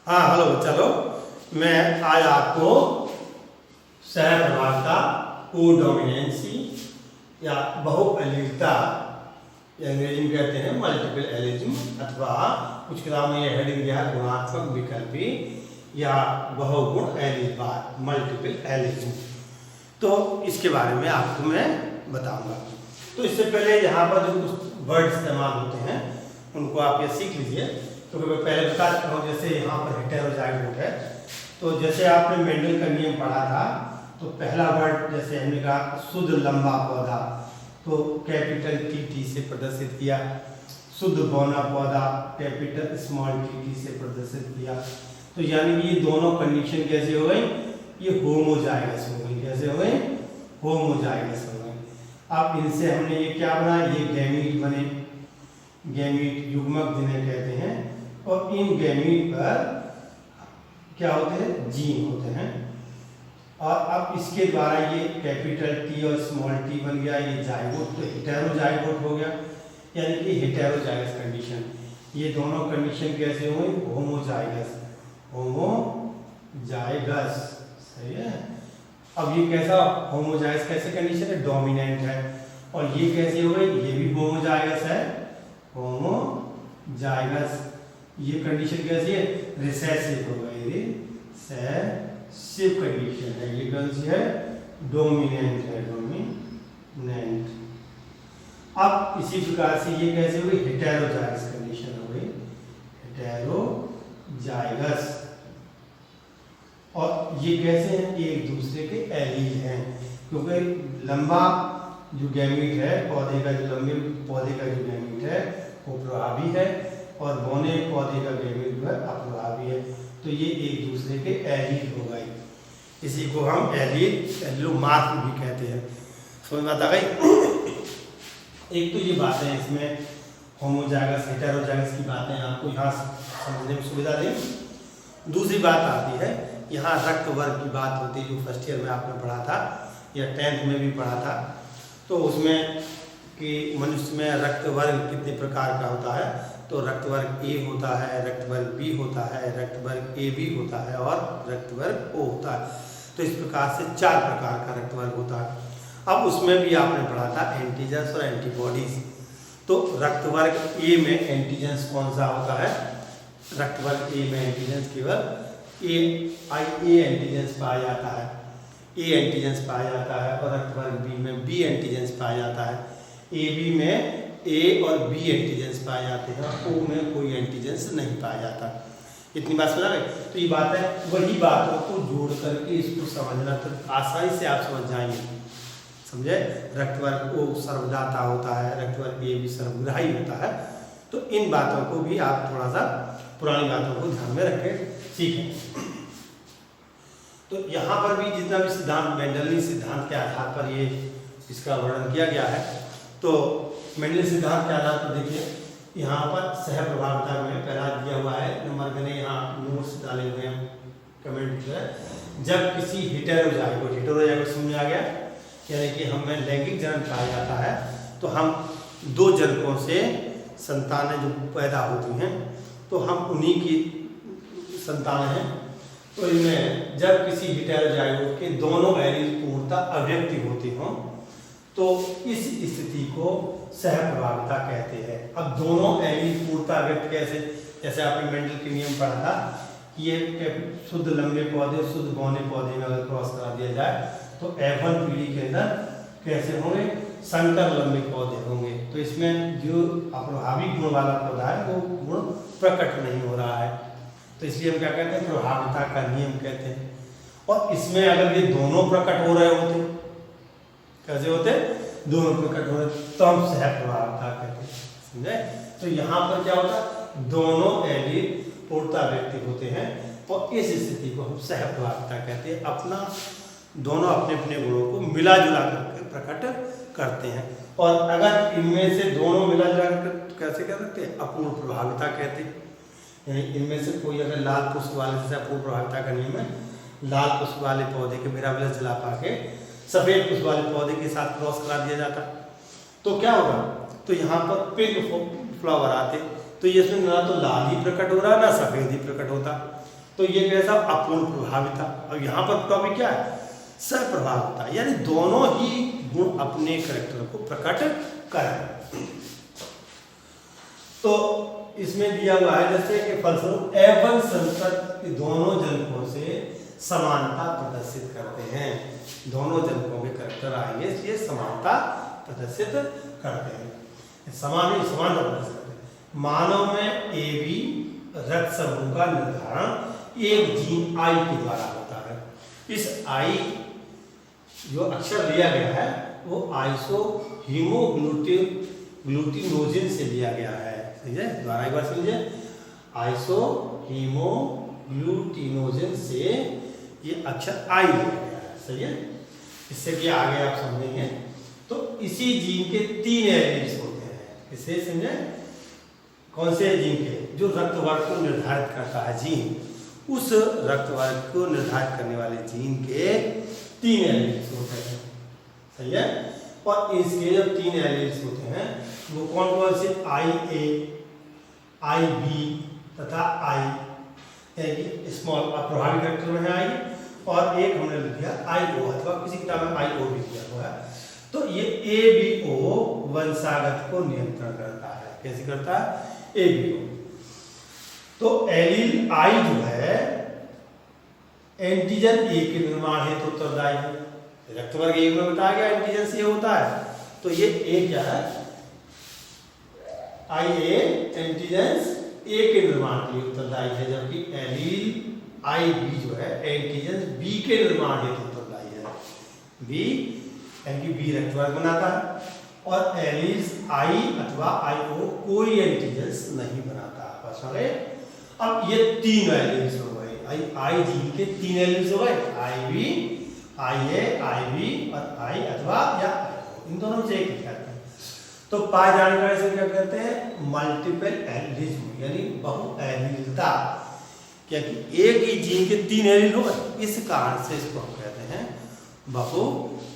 हाँ हेलो चलो, मैं आज आपको सहप्रभाविता, कोडोमिनेंसी या बहुअलीलता या अंग्रेजी में कहते हैं मल्टीपल एलिज्म, अथवा कुछ किताब में यह हेडिंग दिया है गुणात्मक विकल्पी या बहुगुण एलिलवाद मल्टीपल एलिज्म। तो इसके बारे में आपको मैं बताऊंगा। तो इससे पहले यहाँ पर जो कुछ वर्ड इस्तेमाल होते हैं उनको आप ये सीख लीजिए। तो मैं पहले बता चुका हूँ, जैसे यहाँ पर हेटेरोजाइगोट है, तो जैसे आपने मेंडल का नियम पढ़ा था, तो पहला वर्ड जैसे हमने कहा शुद्ध लंबा पौधा, तो कैपिटल टी से प्रदर्शित किया। शुद्ध बौना पौधा कैपिटल स्मॉल टी से प्रदर्शित किया। तो यानी कि ये दोनों कंडीशन कैसे हो गई, ये होमोजाइगस हो गई। कैसे हो गई? होमोजाइगस हो गई। अब इनसे हमने ये क्या बना, ये गैमीट बने। गैमीट युग्मक जिन्हें कहते हैं, और इन गैमीट पर क्या होते हैं, जीन होते हैं। और अब इसके द्वारा ये कैपिटल टी और स्मॉल टी बन गया, ये जाइगोट, तो हेटेरोजाइगोट हो गया, यानी कि हेटेरोजाइगस कंडीशन। ये दोनों कंडीशन कैसे हुई? होमोजाइगस। होमोजाइगस, सही है। अब ये कैसा होमोजाइगस कैसे कंडीशन है? डोमिनेंट है। और ये कैसे हो गई? ये भी होमोजाइगस है, होमोजाइगस। ये कंडीशन कैसी है? रिसेसिव हो गई, रिसेसिव कंडीशन है। ये कौन सी है? डोमिनेंट है, डोमिनेंट। अब इसी प्रकार से ये कैसे हो गई? हेटेरोजाइगस कंडीशन हो गई, हेटेरोजाइगस। और ये कैसे हैं? एक दूसरे के एलील हैं, क्योंकि लंबा जो गैमीट है पौधे का, जो लंबे पौधे का जो गैमीट है वो प्रभावी है, और बौने पौधे का गैमीट जो है अप्रभावी है। तो ये एक दूसरे के एलील हो गए। इसी को हम एलीलोमार्फ भी कहते हैं। समझ में आता गई? एक तो ये बातें इसमें होमोजाइगस हेटेरोजाइगस की बातें आपको यहाँ समझने में सुविधा दें। दूसरी बात आती है, यहाँ रक्त वर्ग की बात होती है, जो फर्स्ट ईयर में आपने पढ़ा था या 10th में भी पढ़ा था। तो उसमें कि मनुष्य में रक्त वर्ग कितने प्रकार का होता है, तो रक्त वर्ग ए होता है, रक्त वर्ग बी होता है, रक्त वर्ग ए बी होता है, और रक्त वर्ग ओ होता है। तो इस प्रकार से 4 प्रकार का रक्त वर्ग होता है। अब उसमें भी आपने पढ़ा था एंटीजेंस और एंटीबॉडीज। तो रक्त वर्ग ए में एंटीजेंस कौन सा होता है? रक्त वर्ग ए में एंटीजेंस केवल ए एंटीजेंस पाया जाता है, ए एंटीजेंस पाया जाता है। और रक्त वर्ग बी में बी एंटीजेंस पाया जाता है। ए बी में ए और बी एंटीजेंस पाए जाते हैं, ओ में कोई एंटीजेंस नहीं पाया जाता। इतनी बात समझ आ गई? तो ये बात है, वही बातों को जोड़ करके इसको समझना, तो आसानी से आप समझ जाएंगे। समझे? रक्त वर्ग ओ सर्वदाता होता है, रक्त वर्ग ए भी सर्वग्राही होता है। तो इन बातों को भी आप थोड़ा सा पुरानी बातों को ध्यान में रखें, सीखें। तो यहाँ पर भी जितना भी सिद्धांत मेंडलीय सिद्धांत के आधार पर ये इसका वर्णन किया गया है। तो मेंडलीय सिद्धांत के आधार पर देखिए, यहाँ पर सहप्रभाविता में पहला दिया हुआ है, नंबर मैंने यहाँ नोट्स डाले हुए हैं, कमेंट किया है। जब किसी हेटेरोजाइगोट समझ आ गया, यानी कि हमें लैंगिक जन्म कहा जाता है, तो हम 2 जनकों से संतानें जो पैदा होती हैं, तो हम उन्हीं की संतान हैं। तो इनमें जब किसी हेटेरोजाइगोट के दोनों एलील पूर्णतः अव्यक्ति होते हों, तो इस स्थिति को सहप्रभाविता कहते हैं। अब दोनों एलील पूर्णतः अव्यक्त कैसे? जैसे आपने मेंडल के नियम पढ़ा था कि ये शुद्ध लंबे पौधे शुद्ध बौने पौधे में अगर क्रॉस करा दिया जाए, तो F1 पीढ़ी के अंदर कैसे होंगे? संकर लंबे पौधे होंगे। तो इसमें जो अप्रभावी गुण वाला पौधा है वो गुण प्रकट नहीं हो रहा है, तो इसलिए हम क्या कहते हैं? प्रभाविता का नियम कहते हैं। और इसमें अगर ये दोनों प्रकट हो रहे होते, कैसे होते? दोनों प्रकट हो रहे, तो हम सहप्रभाविता कहते हैं। समझे? तो यहाँ पर क्या होता है? दोनों एलील पूर्णतः व्यक्ति होते हैं, और इस स्थिति को हम सहप्रभाविता कहते हैं। अपना दोनों अपने अपने गुणों को मिला जुला कर प्रकट करते हैं। और अगर इनमें से दोनों मिला जुला कर कैसे कह सकते हैं? अपूर्ण प्रभाविता कहते हैं। यानी इनमें से कोई अगर लाल पुष्प वाले, जैसे अपूर्ण प्रभाविता का नियम है, लाल पुष्प वाले पौधे के मिराबलस जला पाके सफेद पुष्प वाले पौधे के साथ क्रॉस करा दिया जाता, तो क्या होगा? तो यहाँ पर पिंक फ्लावर आते, तो ये इसमें ना तो लाल ही प्रकट हो रहा, ना सफेद ही प्रकट होता। तो ये कैसा अपूर्ण प्रभाविता। और यहाँ पर टॉपिक क्या है, सप्रभाविता, यानी दोनों ही गुण अपने करैक्टर को प्रकट करें। तो इसमें दिया हुआ है जैसे कि फलस्वरूप A1 संतत के दोनों जनकों से समानता प्रदर्शित करते हैं। दोनों जनकों के करैक्टर आएंगे इसलिए समानता प्रदर्शित करते हैं, समानता प्रदर्शित करते हैं। मानव में AB रक्त समूह का निर्धारण एक जीन I के द्वारा होता है। इस I जो अक्षर लिया गया है वो आइसो हीमोग्लूटिनोजिन से लिया गया है। सही है, दोबारा एक बार समझिए, आइसो हीमोग्लूटिनोजिन से ये अक्षर I लिया गया है। सही है, इससे कि आगे आप समझेंगे। तो इसी जीन के 3 एलील्स होते हैं। इसे समझे, कौन से जीन के, जो रक्त वर्ग को निर्धारित करता है जीन, उस रक्त वर्ग को निर्धारित करने वाले जीन के 3 एलील्स होते हैं। सही है, और इसके जब 3 एलील्स होते हैं वो कौन कौन से, IA, IB तथा I स्मॉल प्रभावी करैक्टर में है I, और एक हमने लिख दिया IO, अथवा किसी किताब में IO भी दिया हुआ है। तो ये ABO वंशागत को नियंत्रण करता है। कैसे करता है, ABO। तो एलील I जो है एंटीजन A के निर्माण हेतु उत्तरदायी है। रक्त वर्ग A में बताया गया एंटीजन से होता है, तो ये A क्या है, IA एंटीजन A के निर्माण के लिए उत्तरदायी है, जबकि एलील IB जो है एंटीजन B के निर्माण हेतु उत्तरदायी है। B यानी B रक्त वर्ग बनाता है, और एलील्स I अथवा IO कोई एंटीजन नहीं बनाता। बस हो गए। अब ये 3 एलील्स हो गए, I जीन के 3 एलील्स हो गए, IB, IA, IB और I अथवा या IO, इन दोनों से एक ही करते हैं। तो पाए जाने वाले से क्या कहते हैं, मल्टीपल एलीलिज्म, यानी बहु एलीलता। क्योंकि एक ही जीन के 3 एलील हो गए, इस कारण से इसको हम कहते हैं बहु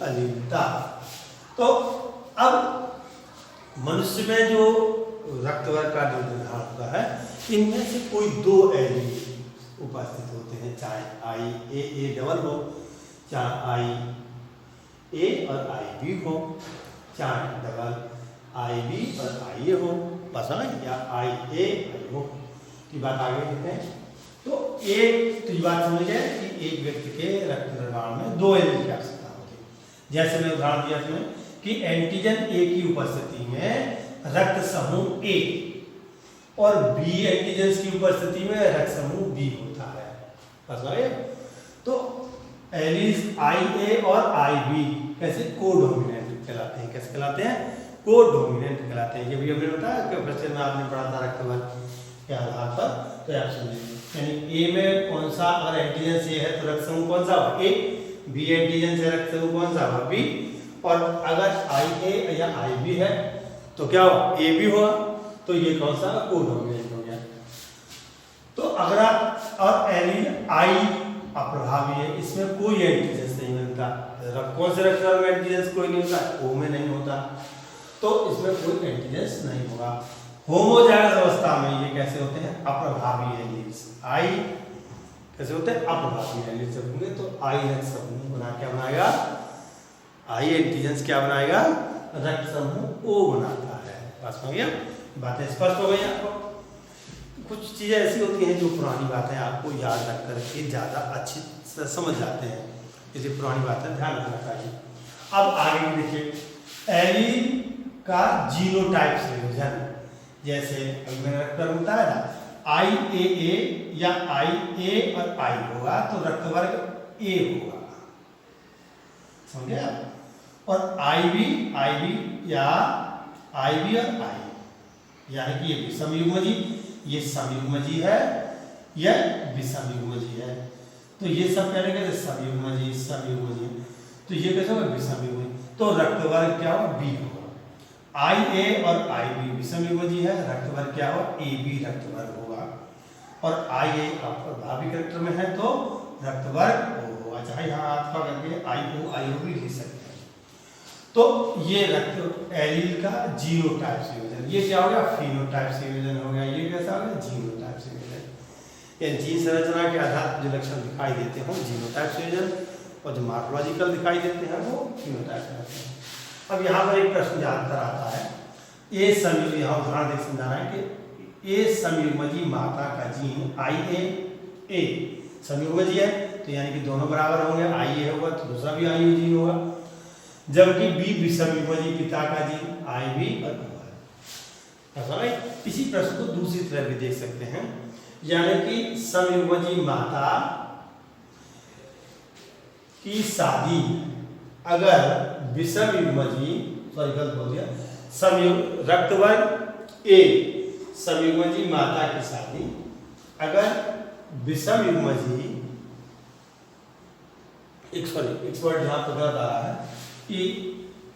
एलीलता। तो अब मनुष्य में जो रक्त वर्ग का जो निर्धारण होता है, इनमें से कोई 2 एलील उपस्थित होते हैं, चाहे IA डबल हो, चाहे IA और IB हो, चाहे डबल IB और IA हो, बस या IA IO की बात आगे देखते हैं। तो ये बात समझ गए कि एक व्यक्ति के रक्त निर्माण में 2 एलील की आवश्यकता होती है। जैसे मैं उदाहरण दिया तुम्हें कि एंटीजन A की उपस्थिति में रक्त समूह A और B एंटीजन की उपस्थिति में रक्त समूह B होता है। बस तो एलील्स IA और IB कैसे कोडोमिनेंट कहलाते हैं। कैसे कहलाते हैं, कोडोमिनेंट कहलाते हैं। ये भी हमने बताया कि क्वेश्चन में आपने पढ़ा था रक्त वर्ग के आधार पर, तो आप समझिए, यानी A में कौन सा अगर एंटीजन से है तो रक्त समूह कौन सा होगा, A, B एंटीजन से रक्त समूह कौन सा होगा, B, और अगर IA या IB है तो क्या होगा, AB होगा। तो ये कौन सा कोडोमिनेंट हो गया। तो अगर आप, और एलील I अप्रभावी है, इसमें कोई एंटीजन नहीं बनता। कौन से रक्त वर्ग में एंटीजन कोई नहीं होता, O में नहीं होता, तो इसमें कोई एंटीजन नहीं होगा। होमोजाइगस अवस्था में ये कैसे होते हैं, अप्रभावी एलील्स। I कैसे होते हैं, अप्रभावी एलील्स होंगे। तो I रक्त समूह बना क्या बनाएगा, I एंटीजन क्या बनाएगा, रक्त समूह O बनाता है। बस हो गया, बातें स्पष्ट हो गई आपको। कुछ चीजें ऐसी होती हैं जो पुरानी बातें आपको याद रख करके ज्यादा अच्छी से समझ जाते हैं, इसलिए पुरानी बातें ध्यान रखना चाहिए। अब आगे देखिए, एलील का जीनोटाइप संयोजन, जैसे मैंने रक्त वर्ग बताया था, IAA या IA और I होगा तो रक्त वर्ग A होगा, समझे आप। और IB या IB और I, यानी कि ये विषम युग्मजी, ये समयुग्मजी है, यह विषम युग्मजी है। तो ये सब कहने के समयुग्मजी, समयुग्मजी, तो ये कैसे होगा, विषम युग्मजी। तो रक्त वर्ग क्या होगा, B होगा। IA और IB विषम युग्मजी है, रक्त वर्ग क्या होगा, AB रक्त वर्ग होगा। और IA अप्रभावी करैक्टर में है तो रक्त वर्ग O होगा, चाहे यहाँ हाथ पकड़ करके IO भी लिख सकते हैं। तो ये रक्त एलील का जीनोटाइप संयोजन, ये क्या हो गया, फिनोटाइप संयोजन हो गया। ये कैसा हो गया, जीनोटाइप संयोजन। या जीन संरचना के आधार पर जो लक्षण दिखाई देते हैं जीनोटाइप संयोजन, और जो मॉर्फोलॉजिकल दिखाई देते हैं वो फिनोटाइप रहते हैं। अब यहाँ पर एक प्रश्न जानकर आता है, ए संयुग, यहाँ उदाहरण देख समझाना है कि ए संयुग्मजी माता का जीन IA संयुग्मजी है तो यानी कि दोनों बराबर होंगे, IA होगा तो दूसरा भी IA जीन होगा, जबकि B विषमयुग्मजी पिता का जीन IB और ऐसा है। इसी प्रश्न को दूसरी तरह भी देख सकते हैं, यानी कि समयुग्मजी माता की शादी अगर विषमयुग्मजी, सॉरी गलत बोल दिया, समयुग रक्तवर्ग A समयुग्मजी माता की शादी अगर विषमयुग्मजी, एक वर्ड यहाँ पर गलत आ रहा है कि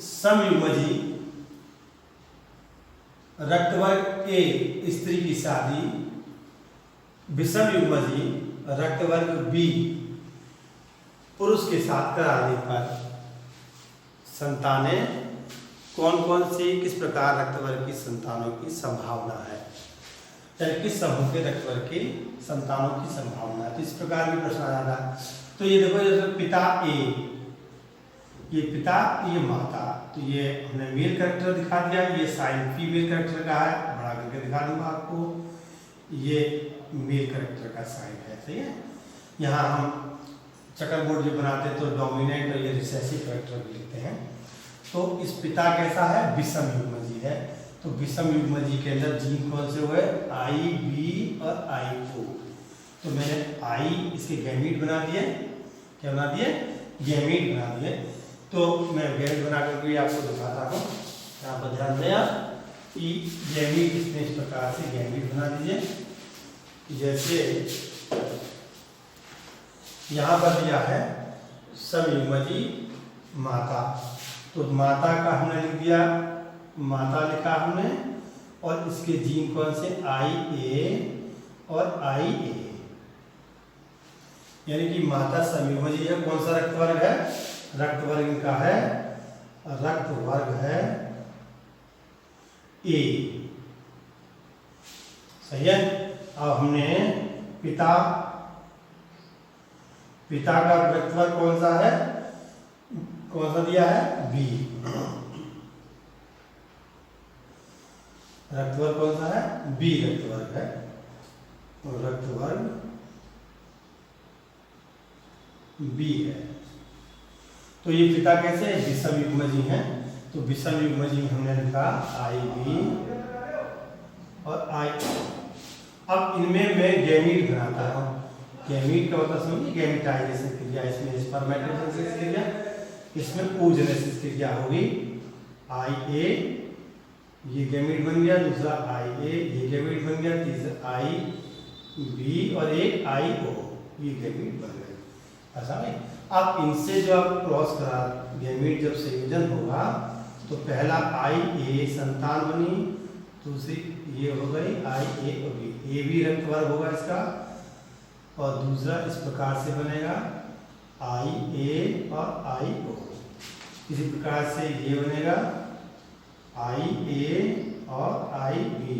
समयुग्मजी रक्तवर्ग A स्त्री की शादी विषमयुग्मजी रक्तवर्ग B पुरुष के साथ कराने पर संतानें कौन कौन सी, किस प्रकार रक्तवर्ग की संतानों की संभावना है, चाहे किस समूह के रक्तवर्ग की संतानों की संभावना है। तो इस प्रकार भी प्रश्न आ जाता है। तो ये देखो, जैसे पिता A, ये पिता, ये माता, तो ये हमने मेल कैरेक्टर दिखा दिया, ये साइन फीमेल कैरेक्टर का है, बड़ा करके दिखा दूंगा आपको, ये मेल कैरेक्टर का साइन है, सही है। यहाँ हम चकर बोर्ड जो बनाते हैं तो डोमिनेंट और ये रिसेसिव कैरेक्टर भी लिखते हैं। तो इस पिता कैसा है, विषम युग्मजी है, तो विषम युग्मजी के अंदर जीन कौन से हुए, IB और IO। तो मैंने I इसके गैमीट बना दिए, क्या बना दिए, गैमीट बना दिए। तो मैं गैमीट बना करके आपको दिखाता हूँ, यहाँ पर ध्यान दें आप कि गैमीट इसमें इस प्रकार से गैमीट बना दीजिए। जैसे यहाँ पर दिया है समयुग्मजी माता, तो माता का हमने लिख दिया, माता लिखा हमने, और इसके जीन कौन से, IA और IA, यानी कि माता समयुग्मजी है। कौन सा रक्तवर्ग है, रक्तवर्ग इनका है, रक्तवर्ग है A, सही है। अब हमने पिता का रक्तवर्ग कौन सा है, कौन सा दिया है, B। रक्तवर्ग कौन सा है, B रक्तवर्ग है, और रक्तवर्ग B है। तो ये पिता कैसे विषम युग्मजी हैं, तो विषम युग्मजी हमने लिखा IB और I। अब इनमें मैं गैमीट बनाता हूँ। गैमीट का मतलब समझिए, गैमीटाइजेशन क्रिया, इसमें स्पर्मेटोजेनेसिस क्रिया, इसमें oogenesis क्रिया होगी। IA ये गैमीट बन गया, दूसरा IA ये गैमीट बन गया, तीसरा IB और एक IO, ये गैमीट बन गए, ऐसा नहीं। अब इनसे जो आप क्रॉस करा, गैमीट जब संयोजन होगा तो पहला IA संतान बनी, दूसरी ये हो गई IA और B, AB रक्तवर्ग होगा इसका, और दूसरा इस प्रकार से बनेगा IA और IO। इसी प्रकार से ये बनेगा IA और IB,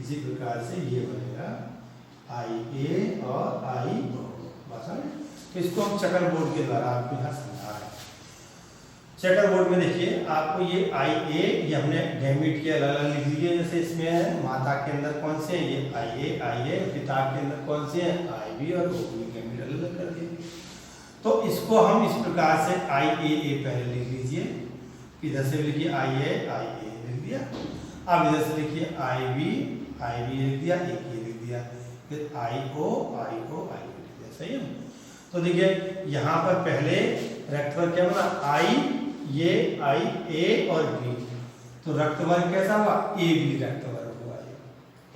इसी प्रकार से ये बनेगा IA और IO, बस है। तो इसको हम चकर बोर्ड के द्वारा आपको यहाँ समझा रहे हैं। चेकर बोर्ड में देखिए आपको ये IA, ये हमने गैमीट के अलग अलग लिख दिए, जैसे इसमें है माता के अंदर कौन से हैं, ये IA, पिता के अंदर कौन से हैं, IB और OB, गैमीट अलग अलग कर दिए। तो इसको हम इस प्रकार से IAA पहले लिख लीजिए, इधर से लिखिए IA लिख दिया। अब इधर से लिखिए IB लिख दिया, एक ये लिख दिया, फिर IO लिख दिया, सही है। तो देखिए यहाँ पर पहले रक्तवर्ग क्या बना, ये IA और B, तो रक्तवर्ग कैसा हुआ, AB रक्तवर्ग हुआ।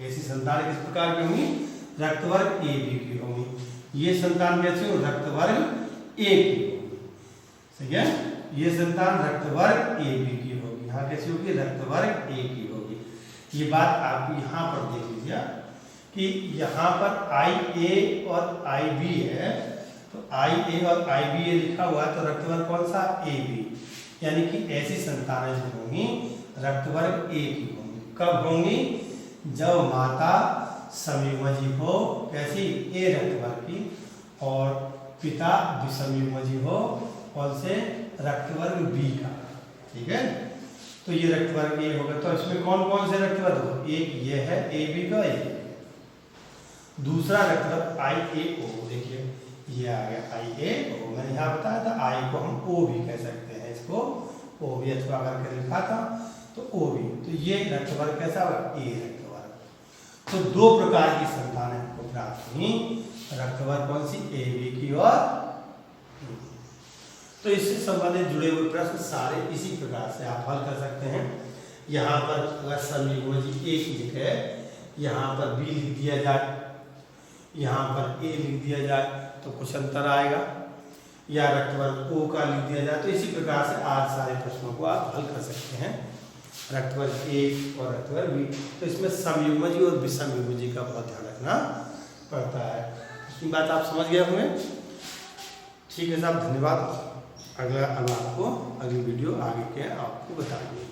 ऐसी संतान किस प्रकार की होंगी, रक्तवर्ग AB की होंगी। ये संतान कैसी हो, रक्तवर्ग A की होगी, सही है। ये संतान रक्तवर्ग AB की होगी, यहाँ कैसी होगी, रक्तवर्ग A की होगी। ये बात आप यहाँ पर देख लीजिए कि यहाँ पर IA और IB है, तो IA और IB लिखा हुआ है, तो रक्तवर्ग कौन सा, AB, यानी कि ऐसी संतानें जो होंगी रक्तवर्ग A की होंगी। कब होंगी, जब माता समयुग्मजी हो कैसी, ए रक्तवर्ग की, और पिता विषमयुग्मजी हो कौन से, रक्तवर्ग बी का। ठीक है, तो ये रक्तवर्ग ए होगा। तो इसमें कौन कौन से रक्तवर्ग हो, एक ये है ए बी का, ये दूसरा रक्तवर्ग आई ए ओ, देखिए ये आ गया आई ए ओ, मैंने यहाँ बताया था आई को हम ओ भी कह सकते हैं, इसको ओ भी अथवा करके लिखा था तो ओ भी। तो ये रक्तवर्ग कैसा होगा, ए रक्तवर्ग। तो दो प्रकार की संतान हमको प्राप्त हुई, रक्तवर्ग कौन सी, ए बी की और। तो इससे संबंधित जुड़े हुए प्रश्न सारे इसी प्रकार से आप हल कर सकते हैं। यहाँ पर अगर समयुग्मजी एक लिखे, यहाँ पर बी लिख दिया जाए, यहाँ पर ए लिख दिया जाए तो कुछ अंतर आएगा, या रक्तवर्ग ओ का लिख दिया जाए। तो इसी प्रकार से आज सारे प्रश्नों को आप हल कर सकते हैं, रक्तवर्ग ए और रक्तवर्ग बी। तो इसमें समयुग्मजी और विषमयुग्मजी का बहुत ध्यान रखना पड़ता है। इसकी बात आप समझ गए होंगे। ठीक है साहब, धन्यवाद। अब आपको अगली वीडियो आगे के आपको बताएंगे।